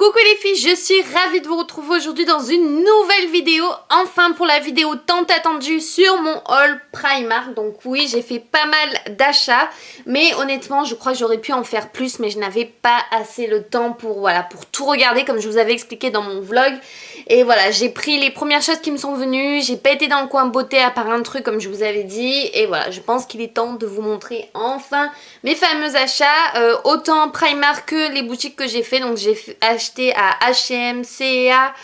Coucou les filles, je suis ravie de vous retrouver aujourd'hui dans une nouvelle vidéo. Enfin pour la vidéo tant attendue sur mon haul Primark. Donc oui, j'ai fait pas mal d'achats. Mais honnêtement, je crois que j'aurais pu en faire plus. Mais je n'avais pas assez le temps pour tout regarder comme je vous avais expliqué dans mon vlog. Et voilà, j'ai pris les premières choses qui me sont venues. J'ai pas été dans le coin beauté à part un truc comme je vous avais dit. Et voilà, je pense qu'il est temps de vous montrer enfin mes fameux achats. Autant Primark que les boutiques que j'ai fait. Donc j'ai acheté à H&M, C&A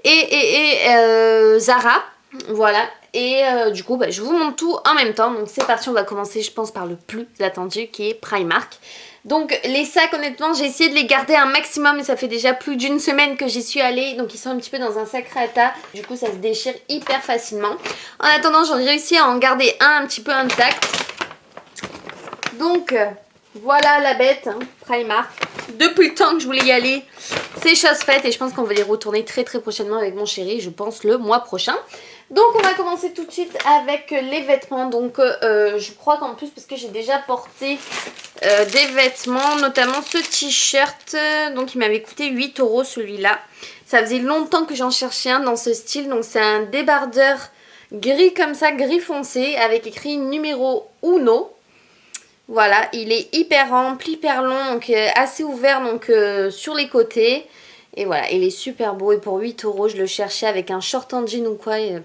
et Zara. Voilà. Et du coup, je vous montre tout en même temps. Donc c'est parti, on va commencer je pense par le plus attendu qui est Primark. Donc les sacs, honnêtement, j'ai essayé de les garder un maximum et ça fait déjà plus d'une semaine que j'y suis allée. Donc ils sont un petit peu dans un sac Rata. Du coup ça se déchire hyper facilement. En attendant, j'ai réussi à en garder un petit peu intact. Donc voilà la bête, hein, Primark. Depuis le temps que je voulais y aller, c'est chose faite et je pense qu'on va les retourner très prochainement avec mon chéri, je pense le mois prochain. Donc on va commencer tout de suite avec les vêtements. Donc je crois qu'en plus, parce que j'ai déjà porté des vêtements, notamment ce t-shirt, donc il m'avait coûté 8 € celui-là. Ça faisait longtemps que j'en cherchais un dans ce style, donc c'est un débardeur gris comme ça, gris foncé, avec écrit numéro uno. Voilà, il est hyper ample, hyper long, donc assez ouvert donc sur les côtés. Et voilà, il est super beau et pour 8 € je le cherchais avec un short en jean ou quoi. Et,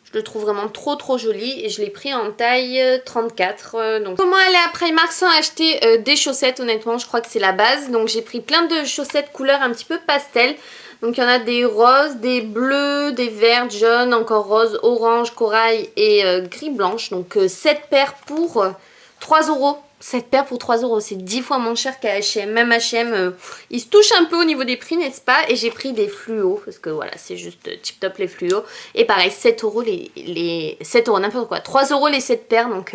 je le trouve vraiment trop joli et je l'ai pris en taille 34. Donc comment aller à Primark sans acheter des chaussettes, honnêtement, je crois que c'est la base. Donc j'ai pris plein de chaussettes couleur un petit peu pastel. Donc il y en a des roses, des bleus, des verts, jaunes, encore rose, orange, corail et gris blanche. Donc 7 paires pour 3 €. 7 paires pour 3 €, c'est 10 fois moins cher qu'à H&M. Même H&M, il se touche un peu au niveau des prix, n'est-ce pas? Et j'ai pris des fluos, parce que voilà, c'est juste tip top les fluos. Et pareil, 7 € les 7 € n'importe quoi. 3 € les 7 paires, donc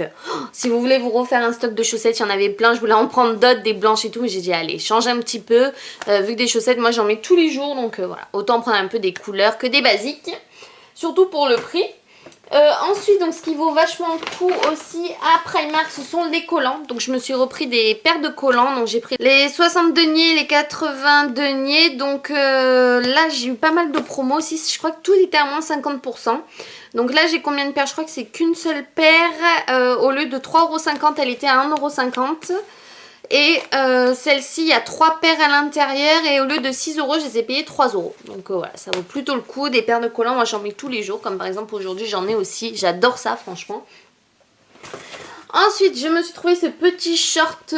si vous voulez vous refaire un stock de chaussettes, il y en avait plein. Je voulais en prendre d'autres, des blanches et tout, mais j'ai dit allez, change un petit peu. Vu que des chaussettes, moi j'en mets tous les jours, donc voilà, autant prendre un peu des couleurs que des basiques. Surtout pour le prix. Ensuite, donc ce qui vaut vachement le coup aussi à Primark, ce sont les collants. Donc je me suis repris des paires de collants. Donc j'ai pris les 60 deniers, les 80 deniers. Donc là j'ai eu pas mal de promos aussi. Je crois que tout était à moins 50%. Donc là j'ai combien de paires? Je crois que c'est qu'une seule paire. Au lieu de 3,50 €, elle était à 1,50 €. Et celle-ci, il y a 3 paires à l'intérieur et au lieu de 6 €, je les ai payées 3 €. Donc voilà, ça vaut plutôt le coup. Des paires de collants, moi j'en mets tous les jours. Comme par exemple aujourd'hui, j'en ai aussi. J'adore ça, franchement. Ensuite, je me suis trouvé ce petit short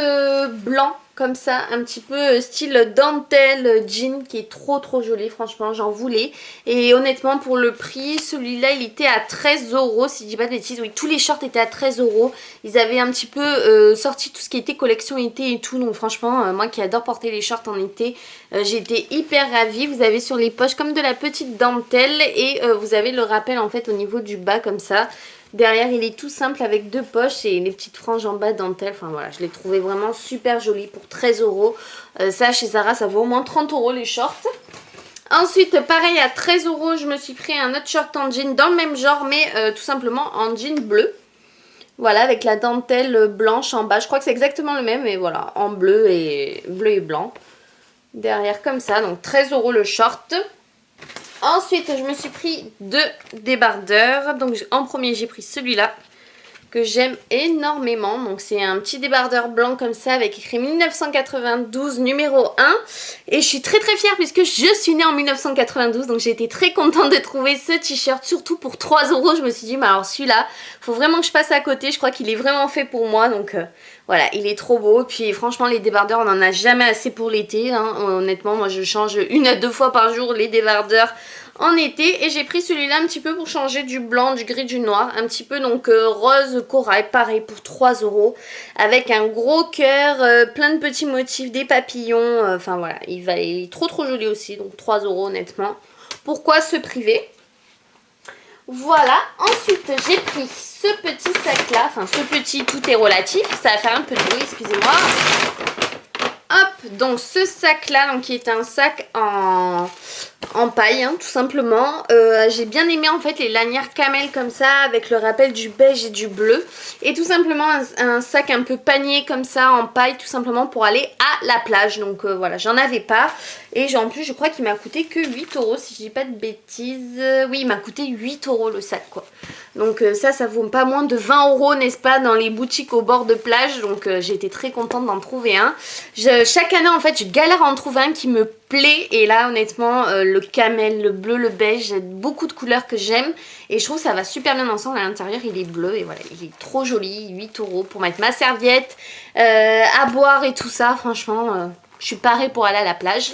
blanc comme ça, un petit peu style dentelle jean qui est trop joli, franchement j'en voulais. Et honnêtement pour le prix, celui-là il était à 13 € si je dis pas de bêtises. Oui, tous les shorts étaient à 13 €. Ils avaient un petit peu sorti tout ce qui était collection été et tout. Donc franchement, moi qui adore porter les shorts en été, j'ai été hyper ravie. Vous avez sur les poches comme de la petite dentelle et vous avez le rappel en fait au niveau du bas comme ça. Derrière, il est tout simple avec 2 poches et les petites franges en bas dentelle. Enfin voilà, je l'ai trouvé vraiment super joli pour 13 €. Ça, chez Zara, ça vaut au moins 30 € les shorts. Ensuite, pareil, à 13 €, je me suis pris un autre short en jean dans le même genre, mais tout simplement en jean bleu. Voilà, avec la dentelle blanche en bas. Je crois que c'est exactement le même, mais voilà, en bleu et blanc. Derrière comme ça, donc 13 € le short. Ensuite, je me suis pris 2 débardeurs. Donc en premier, j'ai pris celui-là que j'aime énormément. Donc c'est un petit débardeur blanc comme ça avec écrit 1992 numéro 1. Et je suis très fière puisque je suis née en 1992. Donc j'ai été très contente de trouver ce t-shirt. Surtout pour 3 €. Je me suis dit, mais alors celui-là, faut vraiment que je passe à côté. Je crois qu'il est vraiment fait pour moi. Donc voilà, il est trop beau. Puis franchement, les débardeurs, on n'en a jamais assez pour l'été. Hein. Honnêtement, moi je change 1 à 2 fois par jour les débardeurs en été. Et j'ai pris celui-là un petit peu pour changer du blanc, du gris, du noir. Un petit peu donc rose corail, pareil pour 3 €. Avec un gros cœur, plein de petits motifs, des papillons. Enfin voilà, il est trop joli aussi. Donc 3 € honnêtement. Pourquoi se priver? Voilà, ensuite j'ai pris ce petit sac là, enfin ce petit, tout est relatif, ça va faire un peu de bruit, excusez-moi. Hop, donc ce sac là, donc, qui est un sac en paille, hein, tout simplement. J'ai bien aimé en fait les lanières camel comme ça, avec le rappel du beige et du bleu. Et tout simplement un sac un peu panier comme ça, en paille, tout simplement pour aller à la plage. Donc voilà, j'en avais pas. Et en plus je crois qu'il m'a coûté que 8 € si je dis pas de bêtises. Oui, il m'a coûté 8 € le sac quoi. Donc ça vaut pas moins de 20 € n'est-ce pas, dans les boutiques au bord de plage. Donc j'ai été très contente d'en trouver un. Chaque année en fait je galère à en trouver un qui me plaît. Et là honnêtement le camel, le bleu, le beige, j'ai beaucoup de couleurs que j'aime. Et je trouve que ça va super bien ensemble. À l'intérieur il est bleu et voilà, il est trop joli. 8 € pour mettre ma serviette, à boire et tout ça. Franchement je suis parée pour aller à la plage.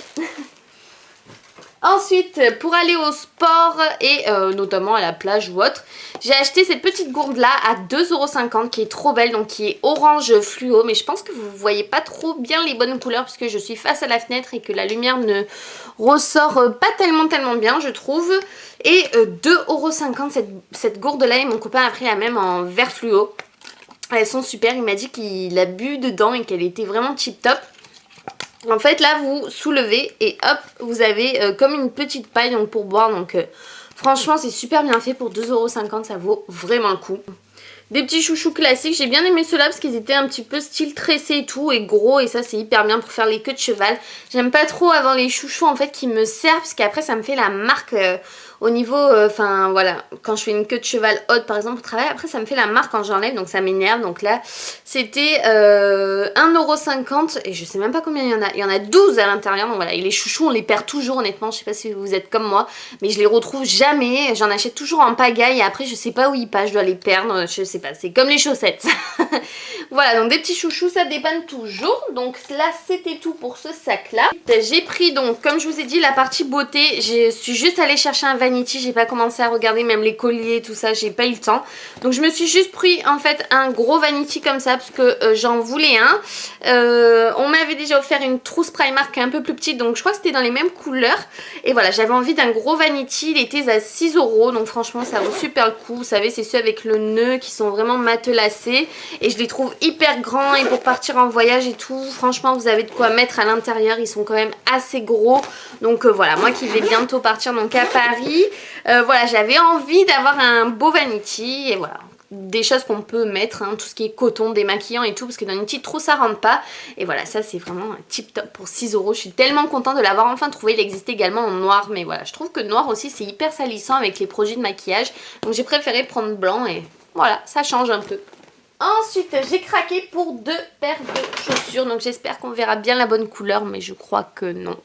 Ensuite, pour aller au sport et notamment à la plage ou autre, j'ai acheté cette petite gourde là à 2,50 € qui est trop belle, donc qui est orange fluo. Mais je pense que vous voyez pas trop bien les bonnes couleurs puisque je suis face à la fenêtre et que la lumière ne ressort pas tellement bien je trouve. Et 2,50 € cette gourde là, et mon copain a pris la même en vert fluo. Elles sont super, il m'a dit qu'il a bu dedans et qu'elle était vraiment tip top. En fait là vous soulevez et hop vous avez comme une petite paille donc, pour boire, donc franchement c'est super bien fait pour 2,50 €, ça vaut vraiment le coup. Des petits chouchous classiques, j'ai bien aimé ceux-là parce qu'ils étaient un petit peu style tressé et tout et gros, et ça c'est hyper bien pour faire les queues de cheval. J'aime pas trop avoir les chouchous en fait qui me servent parce qu'après ça me fait la marque au niveau, enfin voilà, quand je fais une queue de cheval haute par exemple au travail, après ça me fait la marque quand j'enlève, donc ça m'énerve. Donc là c'était 1,50 € et je sais même pas combien il y en a 12 à l'intérieur. Donc voilà, et les chouchous on les perd toujours honnêtement, je sais pas si vous êtes comme moi, mais je les retrouve jamais, j'en achète toujours en pagaille et après je sais pas où ils passent, je dois les perdre, je sais pas, c'est comme les chaussettes. Voilà, donc des petits chouchous, ça dépanne toujours. Donc là c'était tout pour ce sac là. J'ai pris donc comme je vous ai dit la partie beauté, je suis juste allée chercher un vanity, j'ai pas commencé à regarder même les colliers tout ça, j'ai pas eu le temps. Donc je me suis juste pris en fait un gros vanity comme ça parce que j'en voulais un. On m'avait déjà offert une trousse Primark un peu plus petite, donc je crois que c'était dans les mêmes couleurs. Et voilà, j'avais envie d'un gros vanity, il était à 6 €, donc franchement ça vaut super le coup. Vous savez, c'est ceux avec le nœud qui sont vraiment matelassés et je les trouve hyper grands, et pour partir en voyage et tout, franchement vous avez de quoi mettre à l'intérieur, ils sont quand même assez gros. Donc voilà, moi qui vais bientôt partir donc à Paris, voilà, j'avais envie d'avoir un beau vanity et voilà. Des choses qu'on peut mettre, hein, tout ce qui est coton, démaquillant et tout, parce que dans une petite trousse ça rentre pas. Et voilà, ça c'est vraiment un tip top pour 6 €. Je suis tellement contente de l'avoir enfin trouvé. Il existait également en noir, mais voilà, je trouve que noir aussi c'est hyper salissant avec les produits de maquillage. Donc j'ai préféré prendre blanc et voilà, ça change un peu. Ensuite j'ai craqué pour 2 paires de chaussures, donc j'espère qu'on verra bien la bonne couleur, mais je crois que non.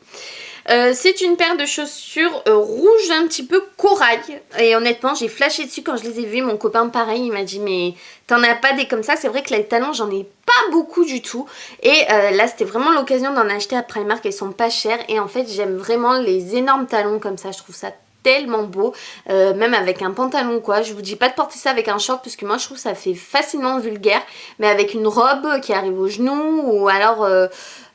C'est une paire de chaussures rouge un petit peu corail, et honnêtement j'ai flashé dessus quand je les ai vues. Mon copain pareil, il m'a dit mais t'en as pas des comme ça? C'est vrai que les talons j'en ai pas beaucoup du tout, et là c'était vraiment l'occasion d'en acheter à Primark, elles sont pas chères et en fait j'aime vraiment les énormes talons comme ça, je trouve ça tellement beau, même avec un pantalon quoi. Je vous dis pas de porter ça avec un short parce que moi je trouve que ça fait facilement vulgaire, mais avec une robe qui arrive aux genoux ou alors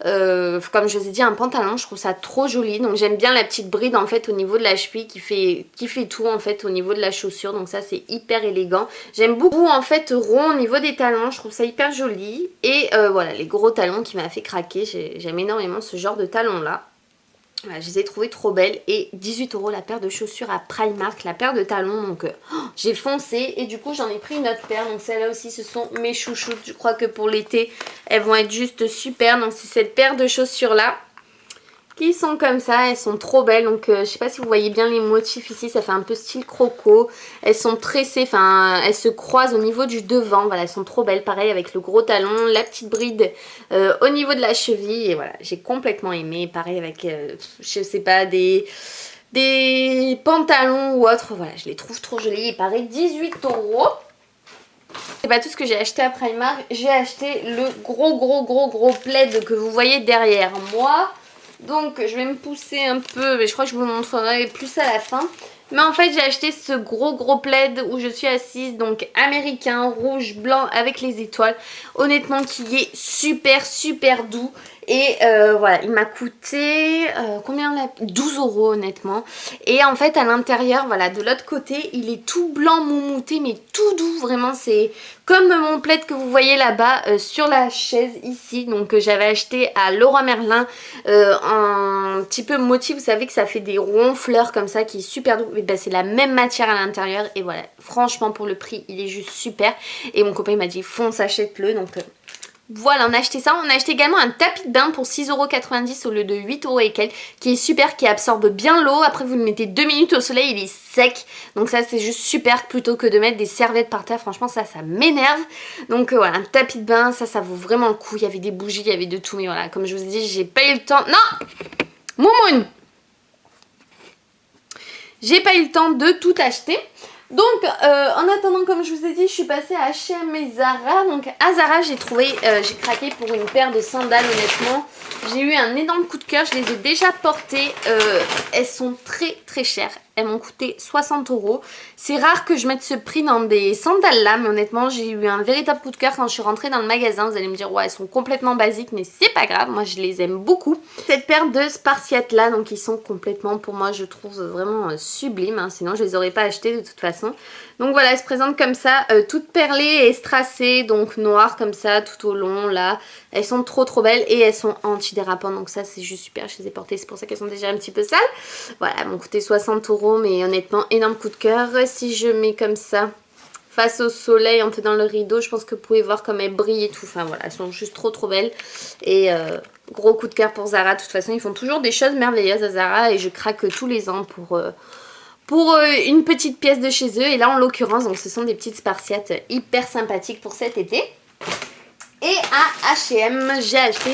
comme je vous ai dit un pantalon, je trouve ça trop joli. Donc j'aime bien la petite bride en fait au niveau de la cheville qui fait tout en fait au niveau de la chaussure, donc ça c'est hyper élégant. J'aime beaucoup en fait rond au niveau des talons, je trouve ça hyper joli. Et voilà, les gros talons qui m'a fait craquer, j'aime énormément ce genre de talons là. Voilà, je les ai trouvées trop belles, et 18 € la paire de chaussures à Primark, la paire de talons, donc j'ai foncé et du coup j'en ai pris une autre paire. Donc celle-là aussi ce sont mes chouchoutes, je crois que pour l'été elles vont être juste super. Donc c'est cette paire de chaussures là qui sont comme ça, elles sont trop belles. Donc je sais pas si vous voyez bien les motifs ici, ça fait un peu style croco. Elles sont tressées, enfin elles se croisent au niveau du devant, voilà, elles sont trop belles. Pareil avec le gros talon, la petite bride au niveau de la cheville, et voilà, j'ai complètement aimé. Pareil avec, je sais pas, des pantalons ou autre, voilà, je les trouve trop jolis. Et pareil, 18 €. C'est pas tout ce que j'ai acheté à Primark, j'ai acheté le gros plaid que vous voyez derrière moi. Donc je vais me pousser un peu, mais je crois que je vous le montrerai plus à la fin. Mais en fait j'ai acheté ce gros plaid où je suis assise, donc américain, rouge, blanc avec les étoiles. Honnêtement qui est super doux. Et voilà, il m'a coûté combien là, 12 € honnêtement. Et en fait à l'intérieur, voilà, de l'autre côté, il est tout blanc moumouté, mais tout doux, vraiment c'est comme mon plaid que vous voyez là-bas sur la chaise ici. Donc j'avais acheté à Leroy Merlin un petit peu motif, vous savez que ça fait des ronfleurs comme ça qui est super doux. Ben, c'est la même matière à l'intérieur et voilà, franchement pour le prix il est juste super. Et mon copain il m'a dit fonce, achète-le, donc Voilà, on a acheté ça. On a acheté également un tapis de bain pour 6,90 € au lieu de 8 € et quelques, qui est super, qui absorbe bien l'eau. Après, vous le mettez 2 minutes au soleil, il est sec. Donc ça, c'est juste super plutôt que de mettre des serviettes par terre. Franchement, ça m'énerve. Donc voilà, un tapis de bain, ça vaut vraiment le coup. Il y avait des bougies, il y avait de tout. Mais voilà, comme je vous ai dit, j'ai pas eu le temps. Non, Moumoun, j'ai pas eu le temps de tout acheter. Donc en attendant, comme je vous ai dit, je suis passée à H&M et Zara. Donc à Zara, j'ai craqué pour une paire de sandales. Honnêtement, j'ai eu un énorme coup de cœur. Je les ai déjà portées. Elles sont très très chères. Elles m'ont coûté 60 €. C'est rare que je mette ce prix dans des sandales là, mais honnêtement, j'ai eu un véritable coup de cœur quand je suis rentrée dans le magasin. Vous allez me dire, ouais, elles sont complètement basiques, mais c'est pas grave. Moi, je les aime beaucoup. Cette paire de Spartiates là, donc ils sont complètement, pour moi, je trouve vraiment sublimes. Hein, sinon, je les aurais pas achetées de toute façon. Donc voilà, elles se présentent comme ça, toutes perlées et strassées, donc noires comme ça, tout au long là. Elles sont trop belles et elles sont antidérapantes, donc ça c'est juste super, je les ai portées, c'est pour ça qu'elles sont déjà un petit peu sales. Voilà, elles m'ont coûté 60 €, mais honnêtement, énorme coup de cœur. Si je mets comme ça, face au soleil, en tenant le rideau, je pense que vous pouvez voir comme elles brillent et tout. Enfin voilà, elles sont juste trop belles. Et gros coup de cœur pour Zara, de toute façon, ils font toujours des choses merveilleuses à Zara et je craque tous les ans pour une petite pièce de chez eux. Et là en l'occurrence, donc ce sont des petites Spartiates hyper sympathiques pour cet été. Et à H&M, j'ai acheté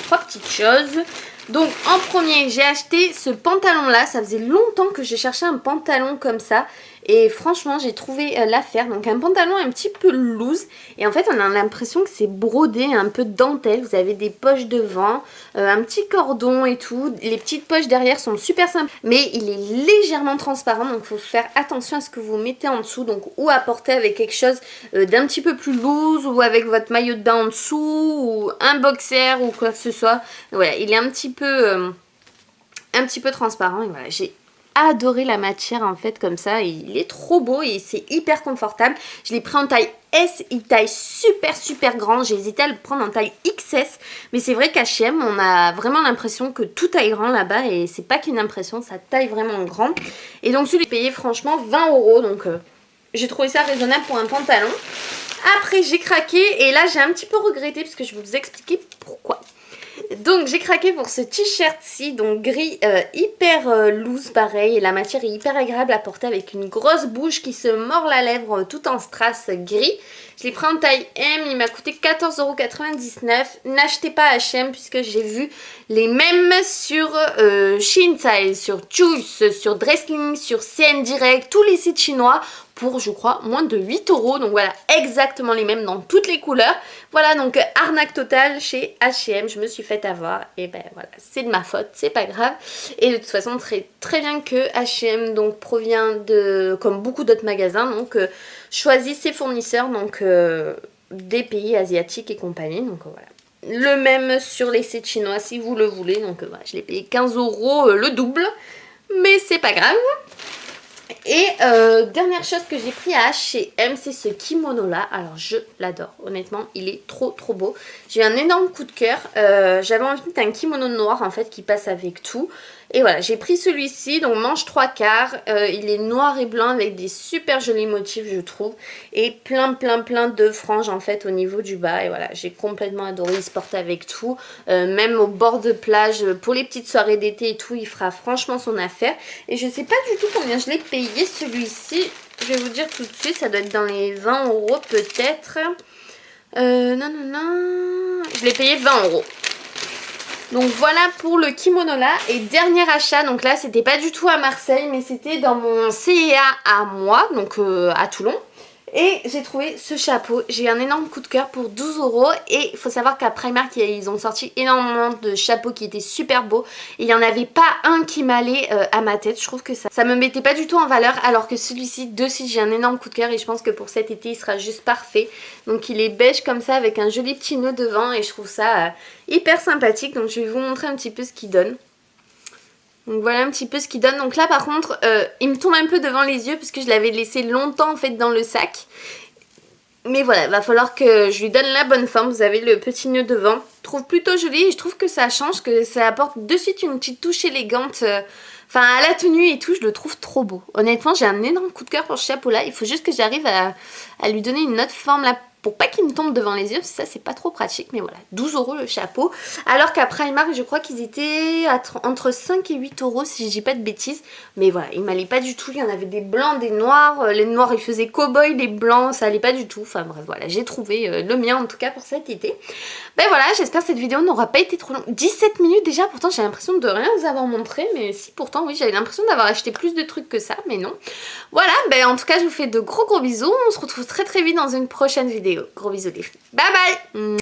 3 petites choses. Donc en premier, j'ai acheté ce pantalon là. Ça faisait longtemps que j'ai cherché un pantalon comme ça. Et franchement, j'ai trouvé l'affaire. Donc un pantalon un petit peu loose. Et en fait, on a l'impression que c'est brodé, un peu de dentelle. Vous avez des poches devant, un petit cordon et tout. Les petites poches derrière sont super simples. Mais il est légèrement transparent. Donc il faut faire attention à ce que vous mettez en dessous. Donc ou à porter avec quelque chose d'un petit peu plus loose. Ou avec votre maillot de bain en dessous. Ou un boxer ou quoi que ce soit. Voilà, il est un petit peu transparent. Et voilà, j'ai adoré la matière en fait comme ça, il est trop beau et c'est hyper confortable. Je l'ai pris en taille S, il taille super grande. J'ai hésité à le prendre en taille XS, mais c'est vrai qu'à H&M on a vraiment l'impression que tout taille grand là-bas et c'est pas qu'une impression, ça taille vraiment grand. Et donc celui payé franchement 20 €, donc j'ai trouvé ça raisonnable pour un pantalon. Après j'ai craqué et là j'ai un petit peu regretté parce que je vais vous expliquer pourquoi. Donc j'ai craqué pour ce t-shirt-ci, donc gris hyper loose pareil, et la matière est hyper agréable à porter avec une grosse bouche qui se mord la lèvre tout en strass gris. Je l'ai pris en taille M, il m'a coûté 14,99 €. N'achetez pas H&M puisque j'ai vu les mêmes sur Shein, sur Choose, sur Dressling, sur CN Direct, tous les sites chinois pour je crois moins de 8 €. Donc voilà, exactement les mêmes dans toutes les couleurs. Voilà, donc arnaque totale chez H&M, je me suis fait avoir et ben voilà, c'est de ma faute, c'est pas grave. Et de toute façon très bien que H&M donc provient de, comme beaucoup d'autres magasins, donc choisit ses fournisseurs, donc des pays asiatiques et compagnie. Donc voilà, le même sur les sites chinois si vous le voulez. Donc voilà, je l'ai payé 15 € le double, mais c'est pas grave. Et dernière chose que j'ai pris à H&M, c'est ce kimono là. Alors je l'adore, honnêtement il est trop beau. J'ai eu un énorme coup de cœur. J'avais envie d'un kimono noir en fait qui passe avec tout. Et voilà, j'ai pris celui-ci, donc manche 3/4. Il est noir et blanc avec des super jolis motifs je trouve. Et plein de franges en fait au niveau du bas. Et voilà, j'ai complètement adoré, il se porte avec tout. Même au bord de plage, pour les petites soirées d'été et tout, il fera franchement son affaire. Et je sais pas du tout combien je l'ai payé celui-ci. Je vais vous dire tout de suite, ça doit être dans les 20 € peut-être. Non. Je l'ai payé 20 €. Donc voilà pour le kimono là. Et dernier achat, donc là c'était pas du tout à Marseille mais c'était dans mon CEA à moi, donc à Toulon. Et j'ai trouvé ce chapeau, j'ai eu un énorme coup de cœur pour 12 € et il faut savoir qu'à Primark ils ont sorti énormément de chapeaux qui étaient super beaux et il n'y en avait pas un qui m'allait à ma tête. Je trouve que ça me mettait pas du tout en valeur, alors que celui-ci dessus j'ai un énorme coup de cœur et je pense que pour cet été il sera juste parfait. Donc il est beige comme ça avec un joli petit nœud devant et je trouve ça hyper sympathique. Donc je vais vous montrer un petit peu ce qu'il donne. Donc voilà un petit peu ce qu'il donne. Donc là par contre il me tombe un peu devant les yeux parce que je l'avais laissé longtemps en fait dans le sac. Mais voilà, il va falloir que je lui donne la bonne forme. Vous avez le petit nœud devant. Je trouve plutôt joli et je trouve que ça change, que ça apporte de suite une petite touche élégante. Enfin à la tenue et tout, je le trouve trop beau. Honnêtement j'ai un énorme coup de cœur pour ce chapeau là. Il faut juste que j'arrive à lui donner une autre forme là pour pas qu'il me tombe devant les yeux, ça c'est pas trop pratique, mais voilà, 12 € le chapeau, alors qu'à Primark je crois qu'ils étaient entre 5 et 8 € si je dis pas de bêtises, mais voilà, ils m'allaient pas du tout, il y en avait des blancs, des noirs, les noirs ils faisaient cow-boy, les blancs ça allait pas du tout, enfin bref voilà, j'ai trouvé le mien en tout cas pour cet été. Ben voilà, j'espère que cette vidéo n'aura pas été trop longue, 17 minutes déjà, pourtant j'ai l'impression de rien vous avoir montré, mais si pourtant oui, j'avais l'impression d'avoir acheté plus de trucs que ça, mais non. Voilà, ben en tout cas je vous fais de gros bisous, on se retrouve très vite dans une prochaine vidéo. Gros bisous les filles. Bye bye.